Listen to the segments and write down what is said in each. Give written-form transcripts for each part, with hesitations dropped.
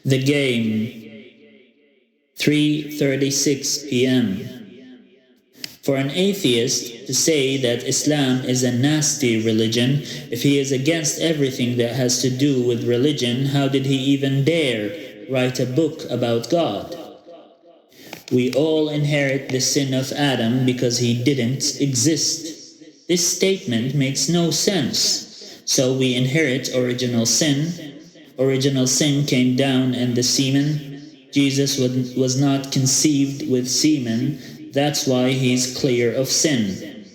The game, 3:36 p.m. For an atheist to say that Islam is a nasty religion, if he is against everything that has to do with religion, how did he even dare write a book about God? We all inherit the sin of Adam because he didn't exist. This statement makes no sense. So we inherit original sin. Original sin came down in the semen. Jesus was not conceived with semen. That's why he's clear of sin.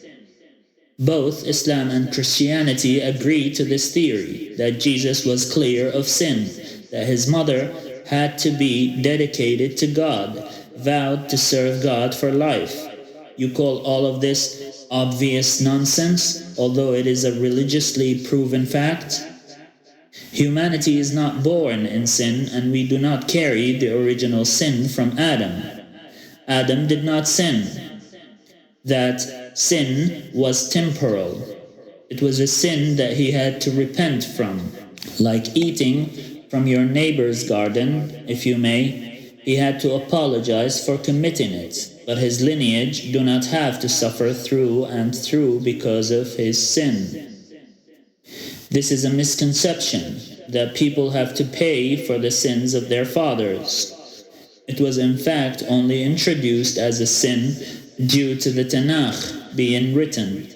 Both Islam and Christianity agree to this theory, that Jesus was clear of sin, that his mother had to be dedicated to God, vowed to serve God for life. You call all of this obvious nonsense, although it is a religiously proven fact? Humanity is not born in sin, and we do not carry the original sin from Adam. Adam did not sin. That sin was temporal. It was a sin that he had to repent from. Like eating from your neighbor's garden, if you may, he had to apologize for committing it, but his lineage do not have to suffer through and through because of his sin. This is a misconception, that people have to pay for the sins of their fathers. It was in fact only introduced as a sin due to the Tanakh being written.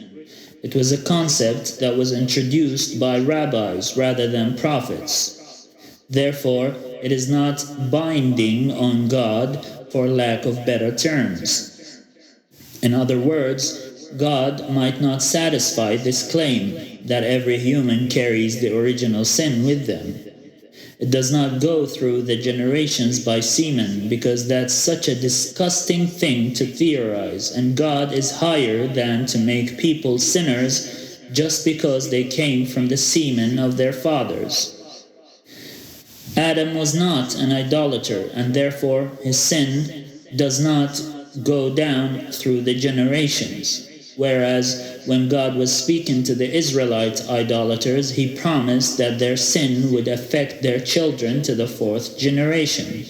It was a concept that was introduced by rabbis rather than prophets. Therefore, it is not binding on God for lack of better terms. In other words, God might not satisfy this claim that every human carries the original sin with them. It does not go through the generations by semen, because that's such a disgusting thing to theorize, and God is higher than to make people sinners just because they came from the semen of their fathers. Adam was not an idolater, and therefore his sin does not go down through the generations. Whereas when God was speaking to the Israelite idolaters, he promised that their sin would affect their children to the 4th generation.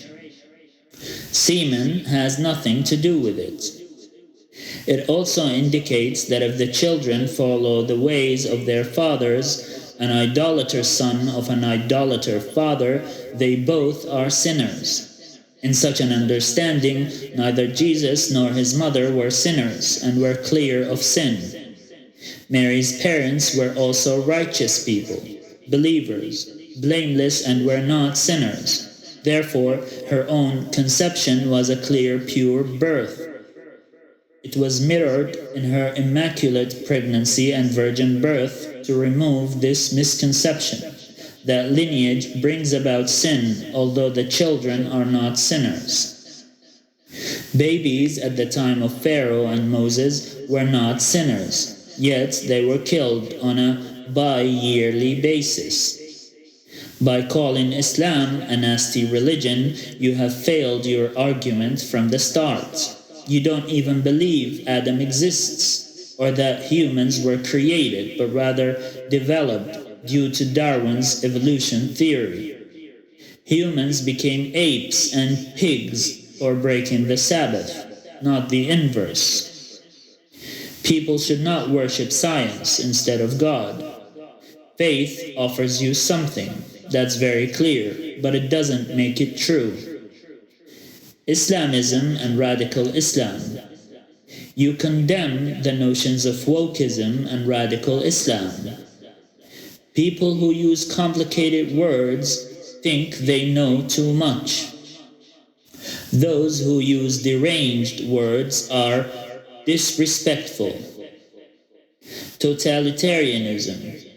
Semen has nothing to do with it. It also indicates that if the children follow the ways of their fathers, an idolater son of an idolater father, they both are sinners. In such an understanding, neither Jesus nor his mother were sinners and were clear of sin. Mary's parents were also righteous people, believers, blameless, and were not sinners. Therefore, her own conception was a clear, pure birth. It was mirrored in her immaculate pregnancy and virgin birth to remove this misconception that lineage brings about sin, although the children are not sinners. Babies at the time of Pharaoh and Moses were not sinners, yet they were killed on a bi-yearly basis. By calling Islam a nasty religion, you have failed your argument from the start. You don't even believe Adam exists, or that humans were created, but rather developed due to Darwin's evolution theory. Humans became apes and pigs for breaking the Sabbath, not the inverse. People should not worship science instead of God. Faith offers you something, that's very clear, but it doesn't make it true. Islamism and radical Islam. You condemn the notions of wokeism and radical Islam. People who use complicated words think they know too much. Those who use deranged words are disrespectful. Totalitarianism.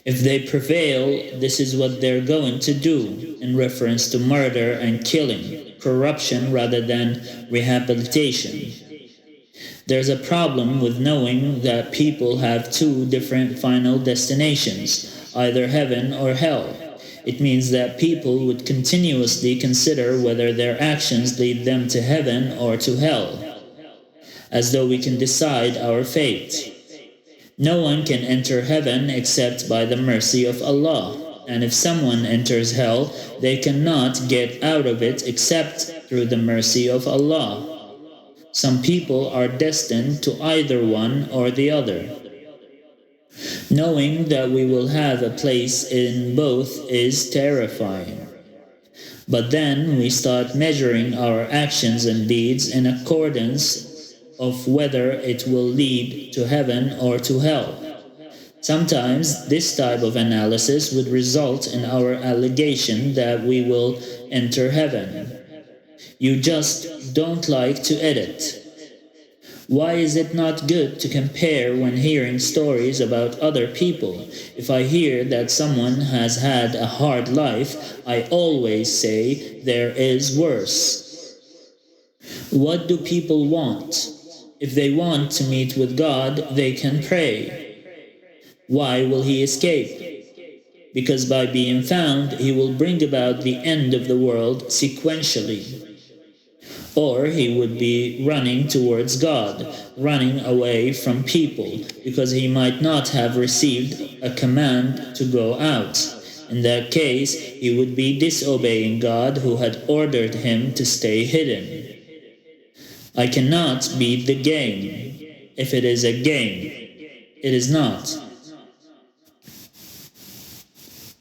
If they prevail, this is what they're going to do, in reference to murder and killing, corruption rather than rehabilitation. There's a problem with knowing that people have two different final destinations, either heaven or hell. It means that people would continuously consider whether their actions lead them to heaven or to hell, as though we can decide our fate. No one can enter heaven except by the mercy of Allah, and if someone enters hell, they cannot get out of it except through the mercy of Allah. Some people are destined to either one or the other. Knowing that we will have a place in both is terrifying. But then we start measuring our actions and deeds in accordance of whether it will lead to heaven or to hell. Sometimes this type of analysis would result in our allegation that we will enter heaven. You just don't like to edit. Why is it not good to compare when hearing stories about other people? If I hear that someone has had a hard life, I always say there is worse. What do people want? If they want to meet with God, they can pray. Why will he escape? Because by being found, he will bring about the end of the world sequentially. Or he would be running towards God, running away from people, because he might not have received a command to go out. In that case, he would be disobeying God who had ordered him to stay hidden. I cannot beat the game. If it is a game, it is not.